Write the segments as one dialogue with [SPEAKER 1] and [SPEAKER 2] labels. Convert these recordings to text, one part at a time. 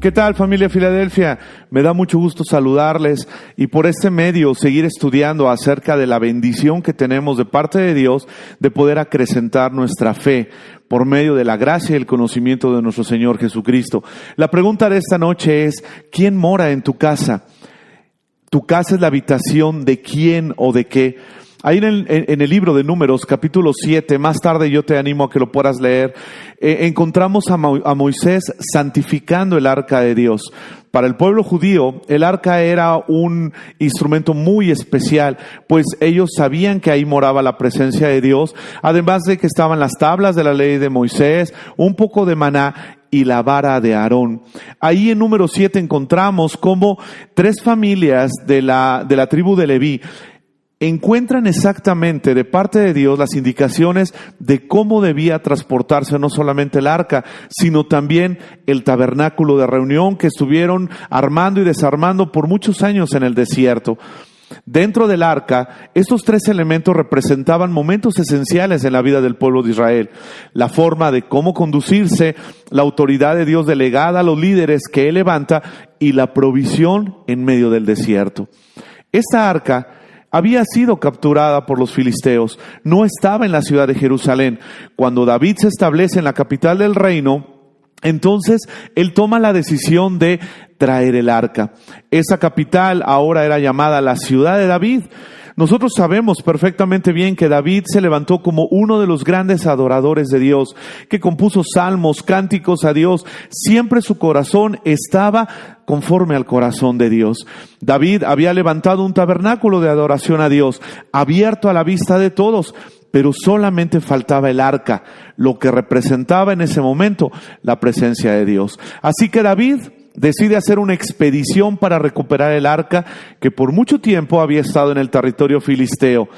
[SPEAKER 1] ¿Qué tal, familia Filadelfia? Me da mucho gusto saludarles y por este medio seguir estudiando acerca de la bendición que tenemos de parte de Dios de poder acrecentar nuestra fe por medio de la gracia y el conocimiento de nuestro Señor Jesucristo. La pregunta de esta noche es, ¿quién mora en tu casa? ¿Tu casa es la habitación de quién o de qué? Ahí en el libro de Números, capítulo 7, más tarde yo te animo a que lo puedas leer, encontramos a Moisés santificando el arca de Dios. Para el pueblo judío, el arca era un instrumento muy especial, pues ellos sabían que ahí moraba la presencia de Dios, además de que estaban las tablas de la ley de Moisés, un poco de maná y la vara de Aarón. Ahí en Número 7 encontramos cómo 3 familias de la tribu de Leví encuentran exactamente de parte de Dios las indicaciones de cómo debía transportarse no solamente el arca, sino también el tabernáculo de reunión que estuvieron armando y desarmando por muchos años en el desierto. Dentro del arca, estos 3 elementos representaban momentos esenciales en la vida del pueblo de Israel. La forma de cómo conducirse, la autoridad de Dios delegada a los líderes que Él levanta y la provisión en medio del desierto. Esta arca había sido capturada por los filisteos, no estaba en la ciudad de Jerusalén. Cuando David se establece en la capital del reino, entonces él toma la decisión de traer el arca. Esa capital ahora era llamada la ciudad de David. Nosotros sabemos perfectamente bien que David se levantó como uno de los grandes adoradores de Dios, que compuso salmos, cánticos a Dios. Siempre su corazón estaba conforme al corazón de Dios. David había levantado un tabernáculo de adoración a Dios, abierto a la vista de todos, pero solamente faltaba el arca, lo que representaba en ese momento la presencia de Dios. Así que David decide hacer una expedición para recuperar el arca que por mucho tiempo había estado en el territorio filisteo.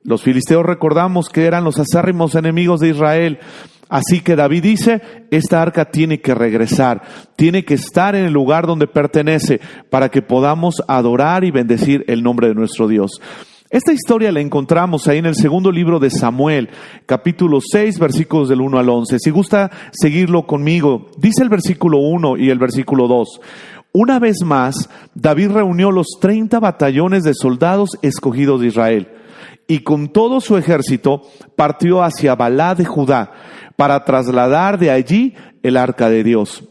[SPEAKER 1] Los filisteos, recordamos que eran los acérrimos enemigos de Israel. Así que David dice, esta arca tiene que regresar, tiene que estar en el lugar donde pertenece para que podamos adorar y bendecir el nombre de nuestro Dios. Esta historia la encontramos ahí en el segundo libro de Samuel, capítulo 6, versículos del 1 al 11. Si gusta seguirlo conmigo, dice el versículo 1 y el versículo 2. Una vez más, David reunió los 30 batallones de soldados escogidos de Israel y con todo su ejército partió hacia Balá de Judá para trasladar de allí el arca de Dios,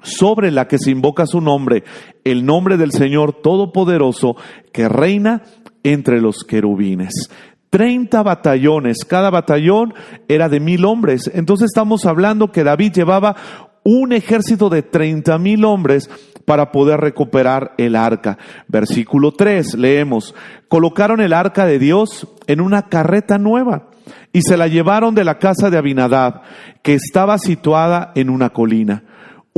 [SPEAKER 1] sobre la que se invoca su nombre, el nombre del Señor Todopoderoso que reina entre los querubines. 30 batallones, cada batallón era de 1,000 hombres. Entonces estamos hablando que David llevaba un ejército de 30,000 hombres para poder recuperar el arca. Versículo 3, leemos: colocaron el arca de Dios en una carreta nueva y se la llevaron de la casa de Abinadab, que estaba situada en una colina.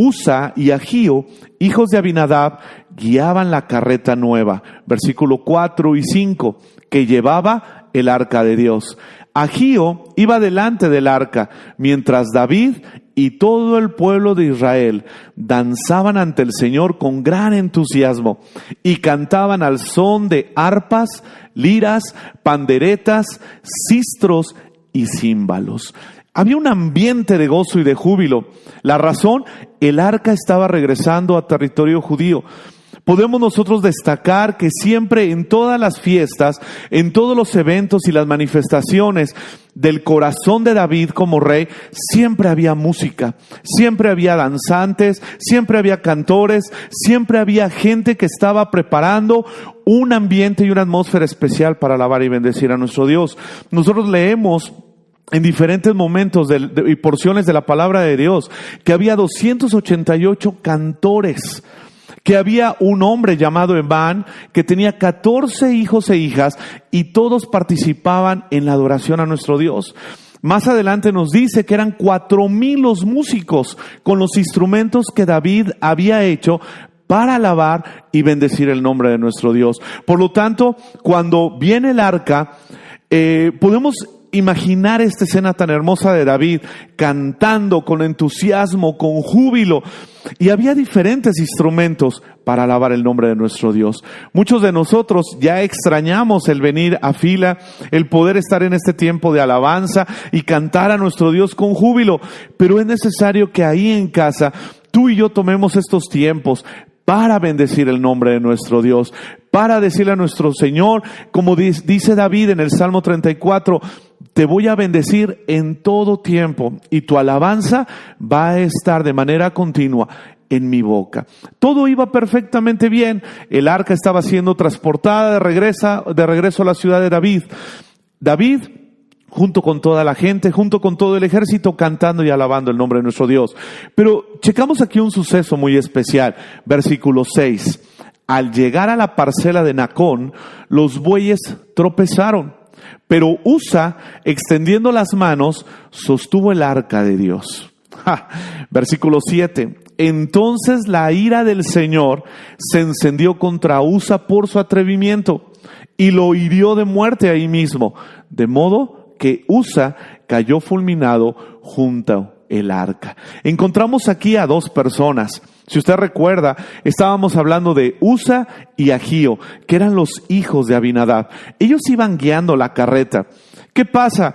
[SPEAKER 1] Usa y Ahío, hijos de Abinadab, guiaban la carreta nueva. Versículo 4 y 5, que llevaba el arca de Dios. Ahío iba delante del arca, mientras David y todo el pueblo de Israel danzaban ante el Señor con gran entusiasmo y cantaban al son de arpas, liras, panderetas, sistros y címbalos. Había un ambiente de gozo y de júbilo. La razón, el arca estaba regresando a territorio judío. Podemos nosotros destacar que siempre en todas las fiestas, en todos los eventos y las manifestaciones del corazón de David como rey, siempre había música, siempre había danzantes, siempre había cantores, siempre había gente que estaba preparando un ambiente y una atmósfera especial para alabar y bendecir a nuestro Dios. Nosotros leemos en diferentes momentos y porciones de la palabra de Dios que había 288 cantores, que había un hombre llamado Emán que tenía 14 hijos e hijas y todos participaban en la adoración a nuestro Dios. Más adelante nos dice que eran 4,000 los músicos con los instrumentos que David había hecho para alabar y bendecir el nombre de nuestro Dios. Por lo tanto, cuando viene el arca, podemos imaginar esta escena tan hermosa de David cantando con entusiasmo, con júbilo. Y había diferentes instrumentos para alabar el nombre de nuestro Dios. Muchos de nosotros ya extrañamos el venir a fila, el poder estar en este tiempo de alabanza y cantar a nuestro Dios con júbilo. Pero es necesario que ahí en casa tú y yo tomemos estos tiempos para bendecir el nombre de nuestro Dios, para decirle a nuestro Señor, como dice David en el Salmo 34, te voy a bendecir en todo tiempo y tu alabanza va a estar de manera continua en mi boca. Todo iba perfectamente bien. El arca estaba siendo transportada de regreso a la ciudad de David. David, junto con toda la gente, junto con todo el ejército, cantando y alabando el nombre de nuestro Dios. Pero checamos aquí un suceso muy especial. Versículo 6. Al llegar a la parcela de Nacón, los bueyes tropezaron. Pero Usa, extendiendo las manos, sostuvo el arca de Dios. Versículo 7. Entonces la ira del Señor se encendió contra Usa por su atrevimiento y lo hirió de muerte ahí mismo, de modo que Usa cayó fulminado junto al arca. Encontramos aquí a dos personas. Si usted recuerda, estábamos hablando de Usa y Agío, que eran los hijos de Abinadab. Ellos iban guiando la carreta. ¿Qué pasa?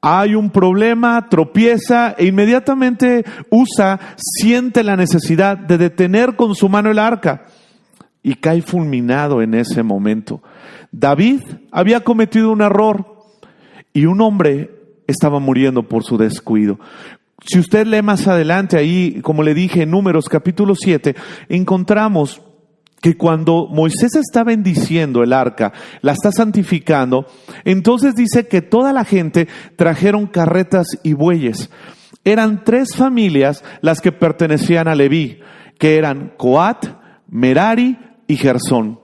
[SPEAKER 1] Hay un problema, tropieza e inmediatamente Usa siente la necesidad de detener con su mano el arca y cae fulminado en ese momento. David había cometido un error y un hombre estaba muriendo por su descuido. Si usted lee más adelante ahí, como le dije en Números capítulo 7, encontramos que cuando Moisés está bendiciendo el arca, la está santificando, entonces dice que toda la gente trajeron carretas y bueyes. Eran 3 familias las que pertenecían a Leví, que eran Coat, Merari y Gersón.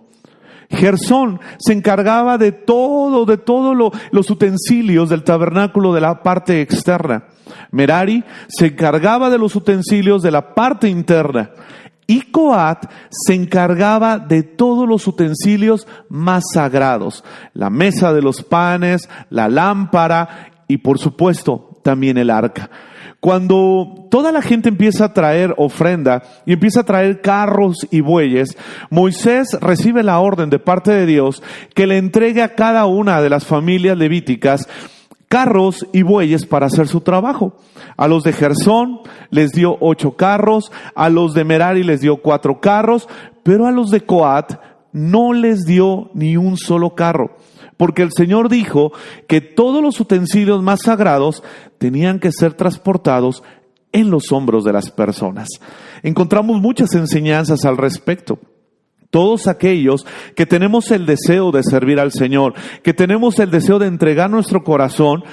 [SPEAKER 1] Gersón se encargaba de todos los utensilios del tabernáculo de la parte externa. Merari se encargaba de los utensilios de la parte interna. Y Coat se encargaba de todos los utensilios más sagrados. La mesa de los panes, la lámpara y por supuesto también el arca. Cuando toda la gente empieza a traer ofrenda y empieza a traer carros y bueyes, Moisés recibe la orden de parte de Dios que le entregue a cada una de las familias levíticas carros y bueyes para hacer su trabajo. A los de Gersón les dio 8 carros, a los de Merari les dio 4 carros, pero a los de Coat no les dio ni un solo carro. Porque el Señor dijo que todos los utensilios más sagrados tenían que ser transportados en los hombros de las personas. Encontramos muchas enseñanzas al respecto. Todos aquellos que tenemos el deseo de servir al Señor, que tenemos el deseo de entregar nuestro corazón,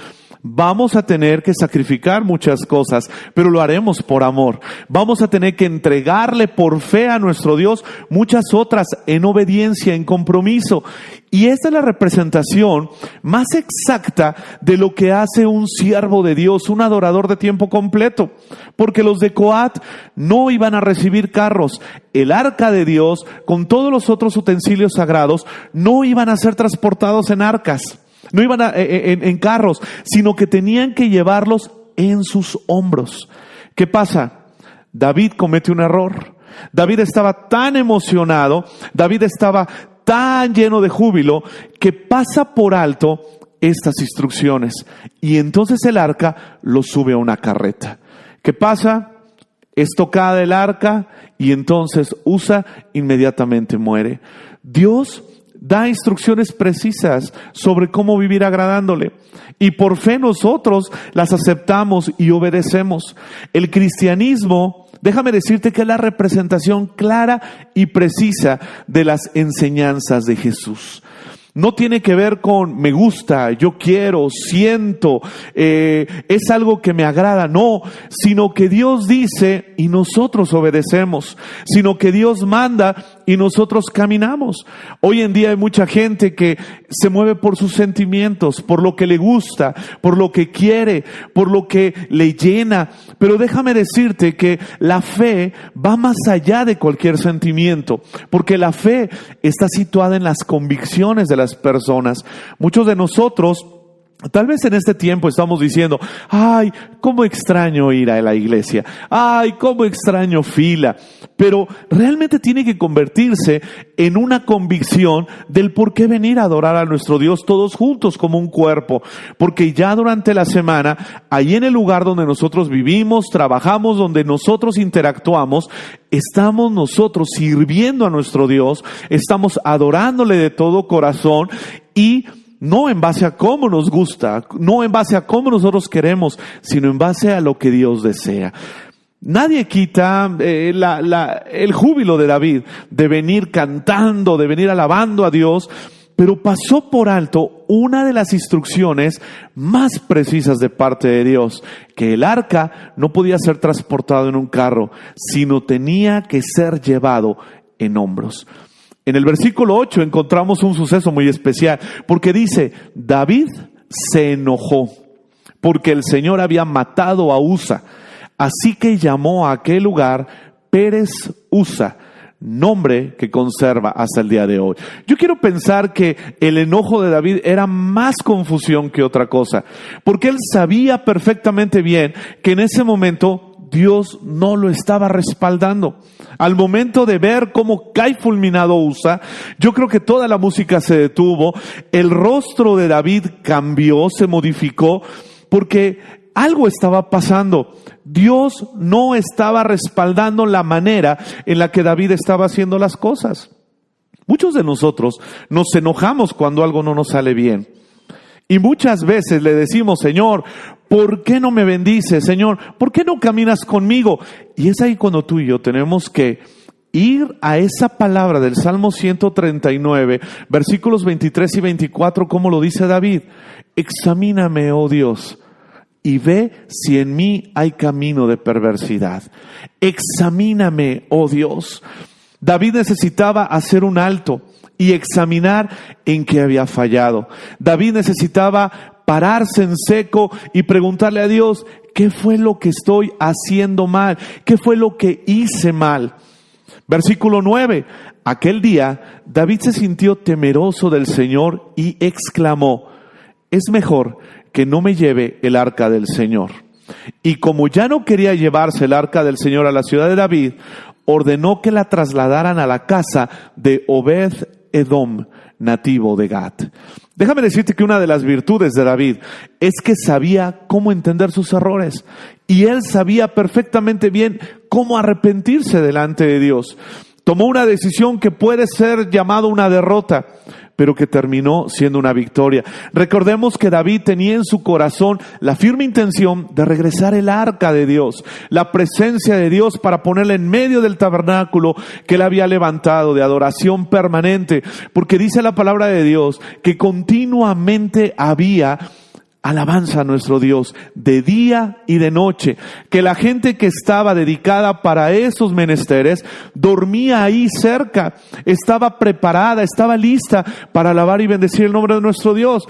[SPEAKER 1] vamos a tener que sacrificar muchas cosas, pero lo haremos por amor. Vamos a tener que entregarle por fe a nuestro Dios muchas otras en obediencia, en compromiso. Y esta es la representación más exacta de lo que hace un siervo de Dios, un adorador de tiempo completo. Porque los de Coat no iban a recibir carros. El arca de Dios, con todos los otros utensilios sagrados, no iban a ser transportados en arcas. No iban en carros, sino que tenían que llevarlos en sus hombros. ¿Qué pasa? David comete un error. David estaba tan emocionado, David estaba tan lleno de júbilo, que pasa por alto estas instrucciones. Y entonces el arca lo sube a una carreta. ¿Qué pasa? Es tocada el arca y entonces Usa inmediatamente muere. Dios da instrucciones precisas sobre cómo vivir agradándole. Y por fe nosotros las aceptamos y obedecemos. El cristianismo, déjame decirte que es la representación clara y precisa de las enseñanzas de Jesús. No tiene que ver con me gusta, yo quiero, siento, es algo que me agrada, no, sino que Dios dice y nosotros obedecemos, sino que Dios manda y nosotros caminamos. Hoy en día hay mucha gente que se mueve por sus sentimientos, por lo que le gusta, por lo que quiere, por lo que le llena, pero déjame decirte que la fe va más allá de cualquier sentimiento, porque la fe está situada en las convicciones de las personas. Muchos de nosotros Tal vez en este tiempo estamos diciendo, ay, cómo extraño ir a la iglesia, ay, cómo extraño fila, pero realmente tiene que convertirse en una convicción del por qué venir a adorar a nuestro Dios todos juntos como un cuerpo, porque ya durante la semana, ahí en el lugar donde nosotros vivimos, trabajamos, donde nosotros interactuamos, estamos nosotros sirviendo a nuestro Dios, estamos adorándole de todo corazón y no en base a cómo nos gusta, no en base a cómo nosotros queremos, sino en base a lo que Dios desea. Nadie quita el júbilo de David, de venir cantando, de venir alabando a Dios, pero pasó por alto una de las instrucciones más precisas de parte de Dios, que el arca no podía ser transportado en un carro, sino tenía que ser llevado en hombros. En el versículo 8 encontramos un suceso muy especial, porque dice, David se enojó, porque el Señor había matado a Usa, así que llamó a aquel lugar Pérez Usa, nombre que conserva hasta el día de hoy. Yo quiero pensar que el enojo de David era más confusión que otra cosa, porque él sabía perfectamente bien que en ese momento Dios no lo estaba respaldando. Al momento de ver cómo cae fulminado Usa, yo creo que toda la música se detuvo, el rostro de David cambió, se modificó, porque algo estaba pasando. Dios no estaba respaldando la manera en la que David estaba haciendo las cosas. Muchos de nosotros nos enojamos cuando algo no nos sale bien. Y muchas veces le decimos, Señor, ¿por qué no me bendices? Señor, ¿por qué no caminas conmigo? Y es ahí cuando tú y yo tenemos que ir a esa palabra del Salmo 139, versículos 23 y 24, como lo dice David. Examíname, oh Dios, y ve si en mí hay camino de perversidad. Examíname, oh Dios. David necesitaba hacer un alto y examinar en qué había fallado. David necesitaba pararse en seco y preguntarle a Dios, ¿qué fue lo que estoy haciendo mal? ¿Qué fue lo que hice mal? Versículo 9. Aquel día David se sintió temeroso del Señor y exclamó, es mejor que no me lleve el arca del Señor. Y como ya no quería llevarse el arca del Señor a la ciudad de David, ordenó que la trasladaran a la casa de Obed-Edom, nativo de Gat. Déjame decirte que una de las virtudes de David es que sabía cómo entender sus errores. Y él sabía perfectamente bien cómo arrepentirse delante de Dios. Tomó una decisión que puede ser llamada una derrota, pero que terminó siendo una victoria. Recordemos que David tenía en su corazón la firme intención de regresar el arca de Dios, la presencia de Dios, para ponerla en medio del tabernáculo que él había levantado de adoración permanente, porque dice la palabra de Dios que continuamente había alabanza a nuestro Dios, de día y de noche, que la gente que estaba dedicada para esos menesteres dormía ahí cerca, estaba preparada, estaba lista para alabar y bendecir el nombre de nuestro Dios.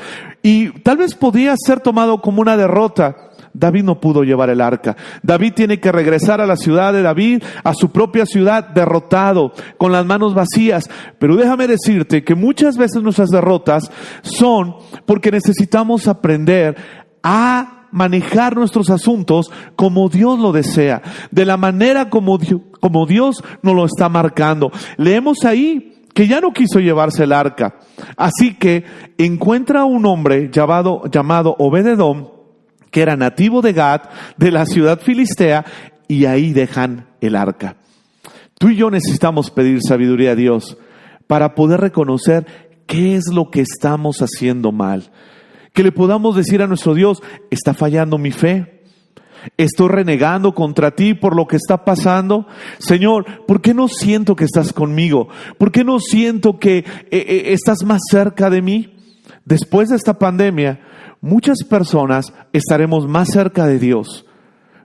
[SPEAKER 1] Y tal vez podía ser tomado como una derrota. David no pudo llevar el arca. David tiene que regresar a la ciudad de David, a su propia ciudad, derrotado, con las manos vacías. Pero déjame decirte que muchas veces nuestras derrotas son porque necesitamos aprender a manejar nuestros asuntos como Dios lo desea, de la manera como Dios nos lo está marcando. Leemos ahí que ya no quiso llevarse el arca. Así que encuentra a un hombre llamado Obed-Edom, que era nativo de Gat, de la ciudad filistea, y ahí dejan el arca. Tú y yo necesitamos pedir sabiduría a Dios para poder reconocer qué es lo que estamos haciendo mal. Que le podamos decir a nuestro Dios, ¿está fallando mi fe? ¿Estoy renegando contra ti por lo que está pasando? Señor, ¿por qué no siento que estás conmigo? ¿Por qué no siento que estás más cerca de mí? Después de esta pandemia, muchas personas estaremos más cerca de Dios,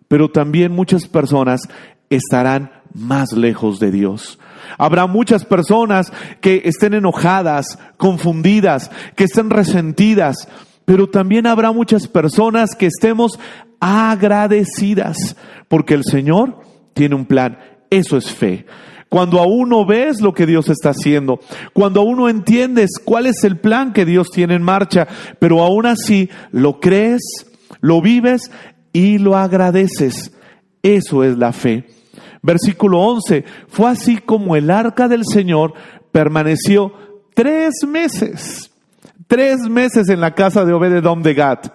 [SPEAKER 1] pero también muchas personas estarán más lejos de Dios. Habrá muchas personas que estén enojadas, confundidas, que estén resentidas, pero también habrá muchas personas que estemos agradecidas, porque el Señor tiene un plan. Eso es fe. cuando aún no ves lo que Dios está haciendo, cuando aún no entiendes cuál es el plan que Dios tiene en marcha, pero aún así lo crees, lo vives y lo agradeces. Eso es la fe. Versículo 11, fue así como el arca del Señor permaneció 3 meses. 3 meses en la casa de Obed-Edom de Gat.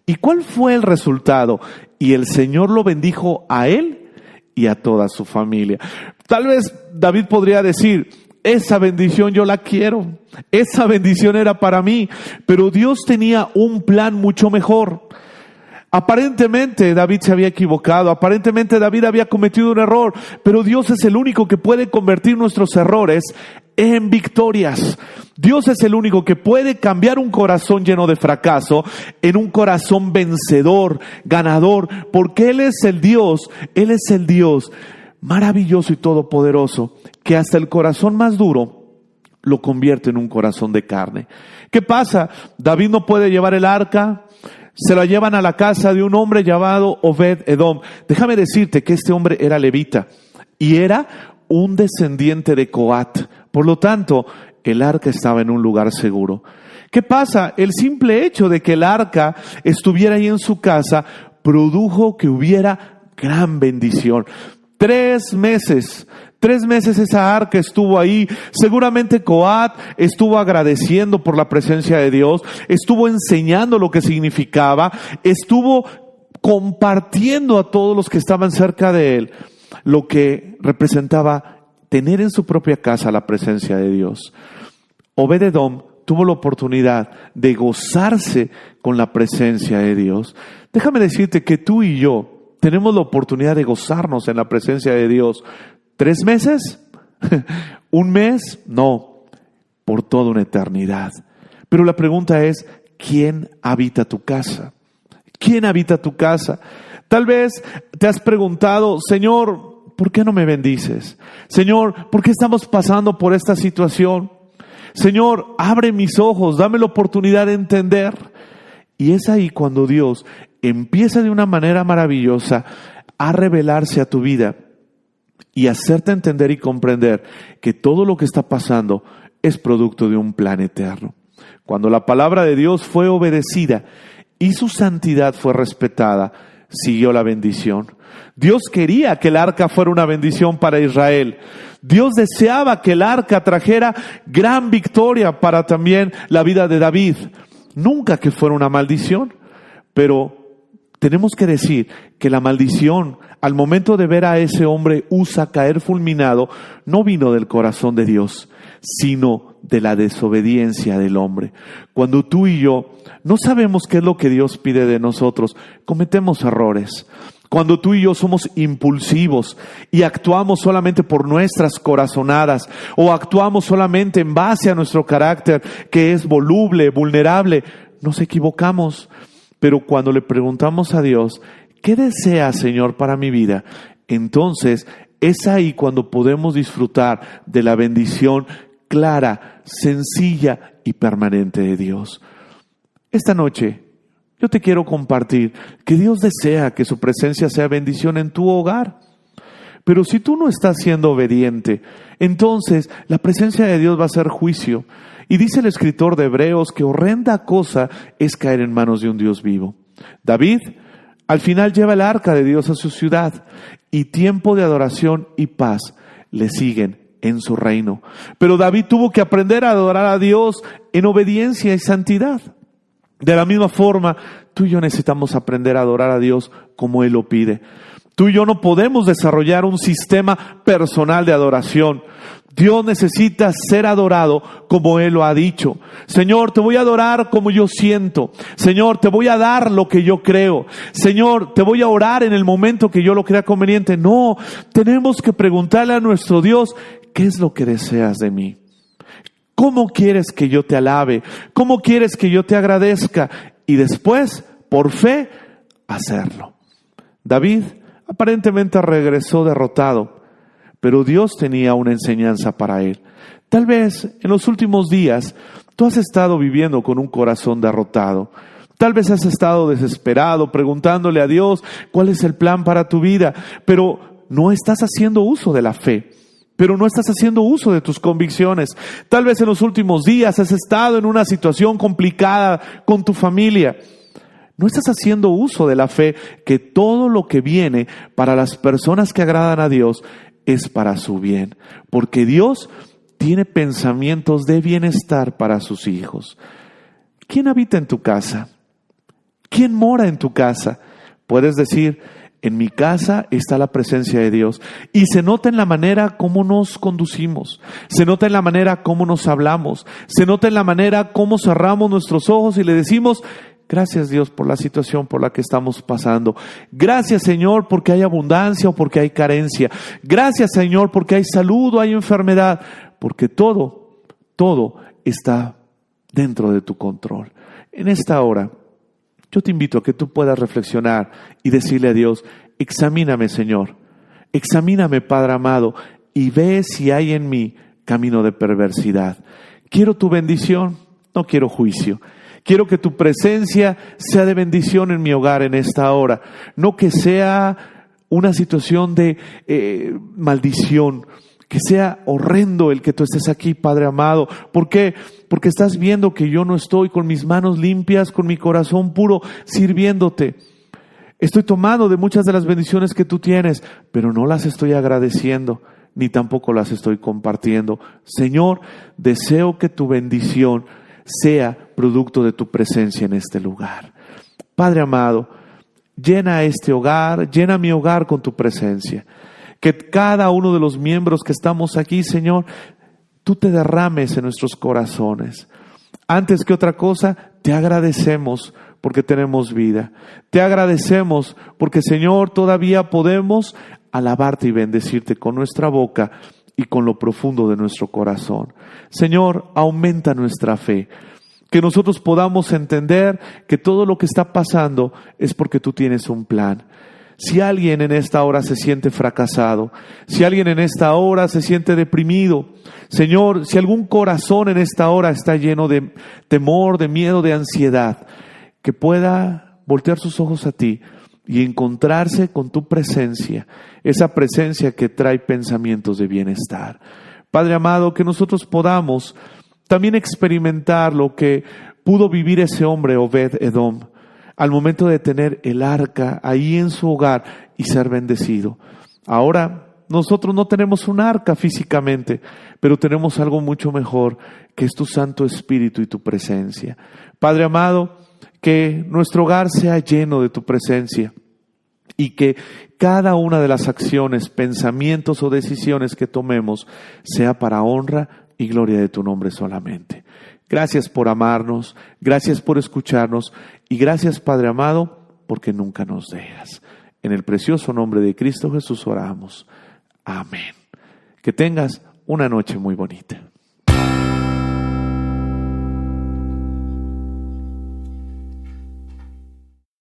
[SPEAKER 1] ¿Y cuál fue el resultado? Y el Señor lo bendijo a él y a toda su familia. Tal vez David podría decir, esa bendición yo la quiero, esa bendición era para mí, pero Dios tenía un plan mucho mejor. Aparentemente David se había equivocado, aparentemente David había cometido un error, pero Dios es el único que puede convertir nuestros errores en victorias. Dios es el único que puede cambiar un corazón lleno de fracaso en un corazón vencedor, ganador, porque Él es el Dios maravilloso y todopoderoso, que hasta el corazón más duro lo convierte en un corazón de carne. ¿Qué pasa? David no puede llevar el arca. Se la llevan a la casa de un hombre llamado Obed-Edom. Déjame decirte que este hombre era levita y era un descendiente de Coat. Por lo tanto, el arca estaba en un lugar seguro. ¿Qué pasa? El simple hecho de que el arca estuviera ahí en su casa produjo que hubiera gran bendición. 3 meses. 3 meses esa arca estuvo ahí. Seguramente Coat estuvo agradeciendo por la presencia de Dios, estuvo enseñando lo que significaba, estuvo compartiendo a todos los que estaban cerca de él lo que representaba tener en su propia casa la presencia de Dios. Obed-Edom tuvo la oportunidad de gozarse con la presencia de Dios. Déjame decirte que tú y yo tenemos la oportunidad de gozarnos en la presencia de Dios. 3 meses, 1 mes, no, por toda una eternidad. Pero la pregunta es, ¿quién habita tu casa? ¿Quién habita tu casa? Tal vez te has preguntado, Señor, ¿por qué no me bendices? Señor, ¿por qué estamos pasando por esta situación? Señor, abre mis ojos, dame la oportunidad de entender. Y es ahí cuando Dios empieza de una manera maravillosa a revelarse a tu vida y hacerte entender y comprender que todo lo que está pasando es producto de un plan eterno. Cuando la palabra de Dios fue obedecida y su santidad fue respetada, siguió la bendición. Dios quería que el arca fuera una bendición para Israel. Dios deseaba que el arca trajera gran victoria para también la vida de David. Nunca que fuera una maldición, pero tenemos que decir que la maldición, al momento de ver a ese hombre Usa caer fulminado, no vino del corazón de Dios, sino de la desobediencia del hombre. Cuando tú y yo no sabemos qué es lo que Dios pide de nosotros, cometemos errores. Cuando tú y yo somos impulsivos y actuamos solamente por nuestras corazonadas o actuamos solamente en base a nuestro carácter que es voluble, vulnerable, nos equivocamos. Pero cuando le preguntamos a Dios, ¿qué deseas, Señor, para mi vida? Entonces es ahí cuando podemos disfrutar de la bendición clara, sencilla y permanente de Dios. Esta noche yo te quiero compartir que Dios desea que su presencia sea bendición en tu hogar. Pero si tú no estás siendo obediente, entonces la presencia de Dios va a ser juicio. Y dice el escritor de Hebreos que horrenda cosa es caer en manos de un Dios vivo. David al final lleva el arca de Dios a su ciudad y tiempo de adoración y paz le siguen en su reino. Pero David tuvo que aprender a adorar a Dios en obediencia y santidad. De la misma forma, tú y yo necesitamos aprender a adorar a Dios como Él lo pide. Tú y yo no podemos desarrollar un sistema personal de adoración. Dios necesita ser adorado como Él lo ha dicho. Señor, te voy a adorar como yo siento. Señor, te voy a dar lo que yo creo. Señor, te voy a orar en el momento que yo lo crea conveniente. No, tenemos que preguntarle a nuestro Dios, ¿qué es lo que deseas de mí? ¿Cómo quieres que yo te alabe? ¿Cómo quieres que yo te agradezca? Y después, por fe, hacerlo. David aparentemente regresó derrotado, pero Dios tenía una enseñanza para él. Tal vez en los últimos días tú has estado viviendo con un corazón derrotado. Tal vez has estado desesperado, preguntándole a Dios cuál es el plan para tu vida, pero no estás haciendo uso de la fe. pero no estás haciendo uso de tus convicciones. Tal vez en los últimos días has estado en una situación complicada con tu familia. No estás haciendo uso de la fe, que todo lo que viene para las personas que agradan a Dios es para su bien, porque Dios tiene pensamientos de bienestar para sus hijos. ¿Quién habita en tu casa? ¿Quién mora en tu casa? Puedes decir: en mi casa está la presencia de Dios. Y se nota en la manera como nos conducimos, se nota en la manera como nos hablamos, se nota en la manera como cerramos nuestros ojos y le decimos: gracias, Dios, por la situación por la que estamos pasando. Gracias, Señor, porque hay abundancia o porque hay carencia. Gracias, Señor, porque hay salud o hay enfermedad. Porque todo está dentro de tu control. En esta hora, yo te invito a que tú puedas reflexionar y decirle a Dios: examíname, Señor. Examíname, Padre amado, y ve si hay en mí camino de perversidad. Quiero tu bendición, no quiero juicio. Quiero que tu presencia sea de bendición en mi hogar en esta hora. No que sea una situación de maldición. Que sea horrendo el que tú estés aquí, Padre amado. ¿Por qué? Porque estás viendo que yo no estoy con mis manos limpias, con mi corazón puro, sirviéndote. Estoy tomando de muchas de las bendiciones que tú tienes, pero no las estoy agradeciendo, ni tampoco las estoy compartiendo. Señor, deseo que tu bendición sea producto de tu presencia en este lugar. Padre amado, llena este hogar, llena mi hogar con tu presencia. Que cada uno de los miembros que estamos aquí, Señor, tú te derrames en nuestros corazones. Antes que otra cosa, te agradecemos porque tenemos vida. Te agradecemos porque, Señor, todavía podemos alabarte y bendecirte con nuestra boca y con lo profundo de nuestro corazón. Señor, aumenta nuestra fe. Que nosotros podamos entender que todo lo que está pasando es porque tú tienes un plan. Si alguien en esta hora se siente fracasado, si alguien en esta hora se siente deprimido, Señor, si algún corazón en esta hora está lleno de temor, de miedo, de ansiedad, que pueda voltear sus ojos a ti y encontrarse con tu presencia, esa presencia que trae pensamientos de bienestar. Padre amado, que nosotros podamos también experimentar lo que pudo vivir ese hombre Obed-Edom, al momento de tener el arca ahí en su hogar y ser bendecido. Ahora nosotros no tenemos un arca físicamente, pero tenemos algo mucho mejor, que es tu Santo Espíritu y tu presencia. Padre amado, que nuestro hogar sea lleno de tu presencia y que cada una de las acciones, pensamientos o decisiones que tomemos sea para honra y gloria de tu nombre solamente. Gracias por amarnos, gracias por escucharnos y gracias, Padre amado, porque nunca nos dejas. En el precioso nombre de Cristo Jesús oramos. Amén. Que tengas una noche muy bonita.